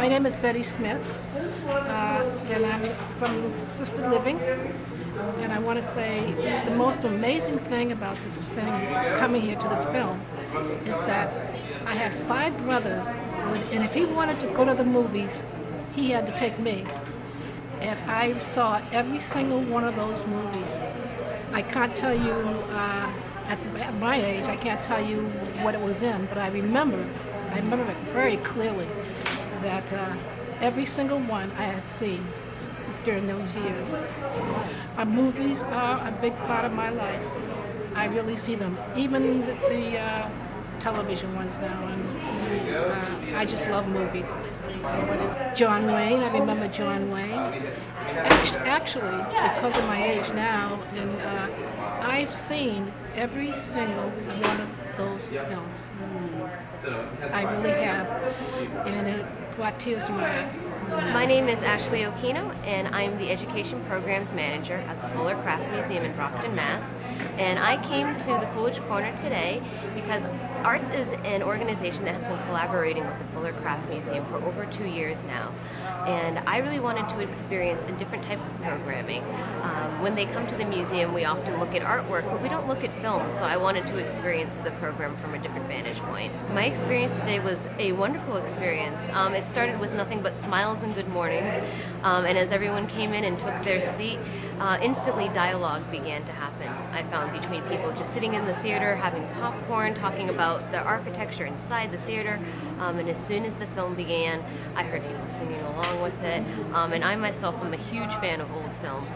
My name is Betty Smith, and I'm from assisted living. And I want to say the most amazing thing about this thing, coming here to this film, is that I had 5 brothers, and if he wanted to go to the movies, he had to take me. And I saw every single one of those movies. I can't tell you, at my age, I can't tell you what it was in, but I remember it very clearly that every single one I had seen during those years. Movies are a big part of my life. I really see them, even the television ones now, and I just love movies. John Wayne, I remember John Wayne. Actually, because of my age now, and I've seen every single one of those films. I really have, and it brought tears to my eyes. My name is Ashley Okino, and I'm the Education Programs Manager at the Fuller Craft Museum in Brockton, Mass. And I came to the Coolidge Corner today because Arts is an organization that has been collaborating with the Fuller Craft Museum for over 2 years now. And I really wanted to experience a different type of programming. When they come to the museum, we often look at artwork, but we don't look at film, so I wanted to experience the program from a different vantage point. My experience today was a wonderful experience. It started with nothing but smiles and good mornings, and as everyone came in and took their seat, instantly dialogue began to happen. I found between people just sitting in the theater, having popcorn, talking about the architecture inside the theater, and as soon as the film began, I heard people singing along with it, and I myself am a huge fan of old film,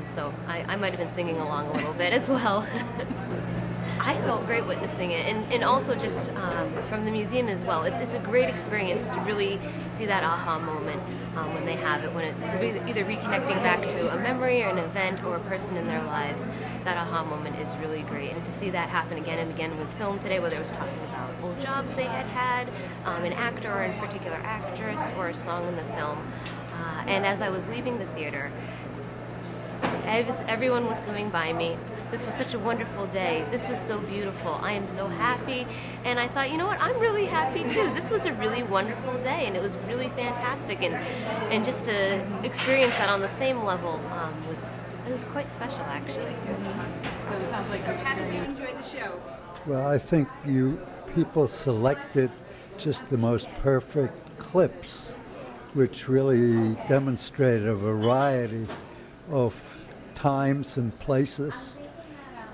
so I might have been singing along a little bit as well. I felt great witnessing it, and also just from the museum as well. It's a great experience to really see that aha moment when they have it, when it's either reconnecting back to a memory or an event or a person in their lives. That aha moment is really great, and to see that happen again and again with film today, whether it was talking about old jobs they had, an actor or a particular actress, or a song in the film. And as I was leaving the theater, everyone was coming by me. This was such a wonderful day. This was so beautiful. I am so happy. And I thought, you know what, I'm really happy too. This was a really wonderful day, and it was really fantastic. And just to experience that on the same level it was quite special, actually. So it sounds like. So how did you enjoy the show? Well, I think people selected just the most perfect clips, which really demonstrated a variety of times and places,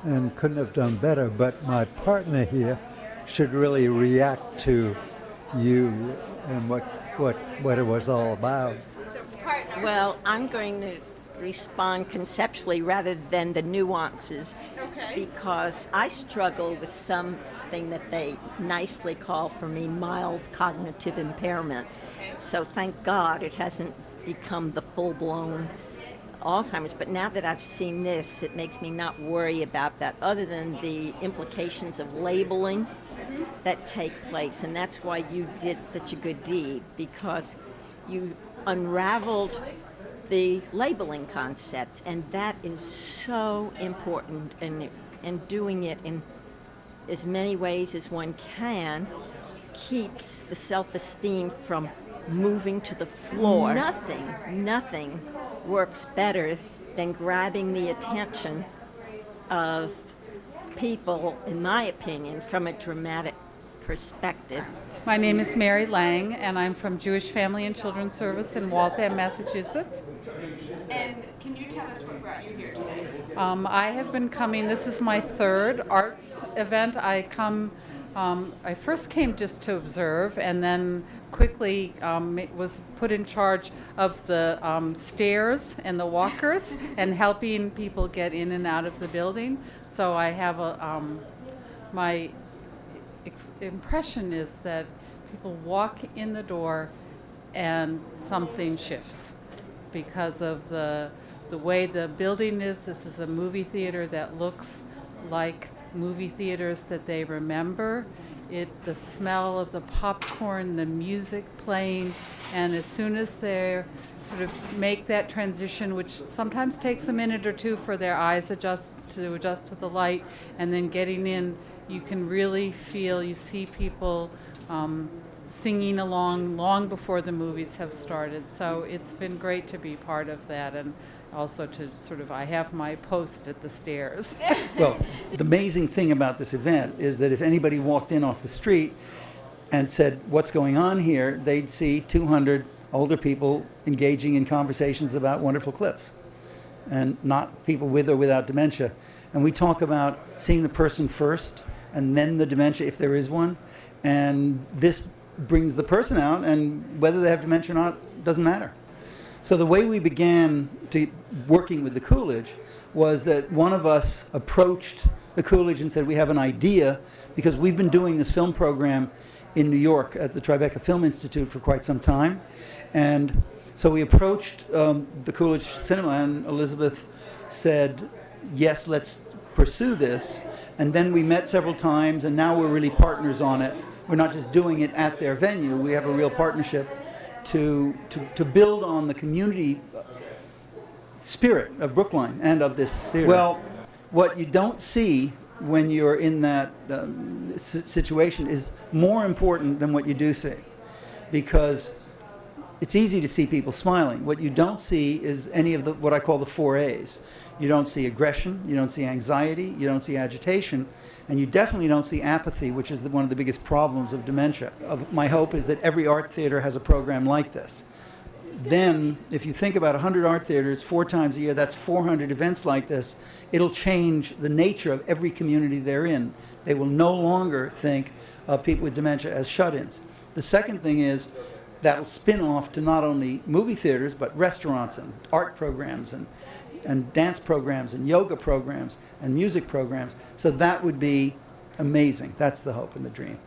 and couldn't have done better. But my partner here should really react to you and what it was all about. So, partner. Well, I'm going to respond conceptually rather than the nuances, because I struggle with something that they nicely call for me mild cognitive impairment. So thank God it hasn't become the full-blown Alzheimer's, but now that I've seen this, it makes me not worry about that, other than the implications of labeling that take place. And that's why you did such a good deed, because you unraveled the labeling concept, and that is so important, and doing it in as many ways as one can keeps the self-esteem from moving to the floor. Nothing works better than grabbing the attention of people, in my opinion, from a dramatic perspective. My name is Mary Lang, and I'm from Jewish Family and Children's Service in Waltham, Massachusetts. And can you tell us what brought you here today? I have been coming, this is my 3rd arts event. I first came just to observe, and then quickly was put in charge of the stairs and the walkers and helping people get in and out of the building. So I have my impression is that people walk in the door and something shifts because of the way the building is. This is a movie theater that looks like movie theaters that they remember. The smell of the popcorn, the music playing, and as soon as they sort of make that transition, which sometimes takes a minute or two for their eyes adjust to the light, and then getting in, you can really feel, you see people singing along long before the movies have started. So it's been great to be part of that, and also to sort of, I have my post at the stairs. Well, the amazing thing about this event is that if anybody walked in off the street and said, what's going on here, they'd see 200 older people engaging in conversations about wonderful clips, and not people with or without dementia. And we talk about seeing the person first and then the dementia if there is one. And this brings the person out, and whether they have dementia or not doesn't matter. So the way we began working with the Coolidge was that one of us approached the Coolidge and said, we have an idea, because we've been doing this film program in New York at the Tribeca Film Institute for quite some time. And so we approached the Coolidge Cinema, and Elizabeth said, yes, let's pursue this. And then we met several times, and now we're really partners on it. We're not just doing it at their venue. We have a real partnership to build on the community spirit of Brookline and of this theater. Well, what you don't see when you're in that situation is more important than what you do see, because it's easy to see people smiling. What you don't see is any of what I call the 4 A's. You don't see aggression, you don't see anxiety, you don't see agitation, and you definitely don't see apathy, which is one of the biggest problems of dementia. My hope is that every art theater has a program like this. Then, if you think about 100 art theaters 4 times a year, that's 400 events like this. It'll change the nature of every community they're in. They will no longer think of people with dementia as shut-ins. The second thing is that'll spin off to not only movie theaters, but restaurants and art programs and dance programs and yoga programs and music programs. So that would be amazing. That's the hope and the dream.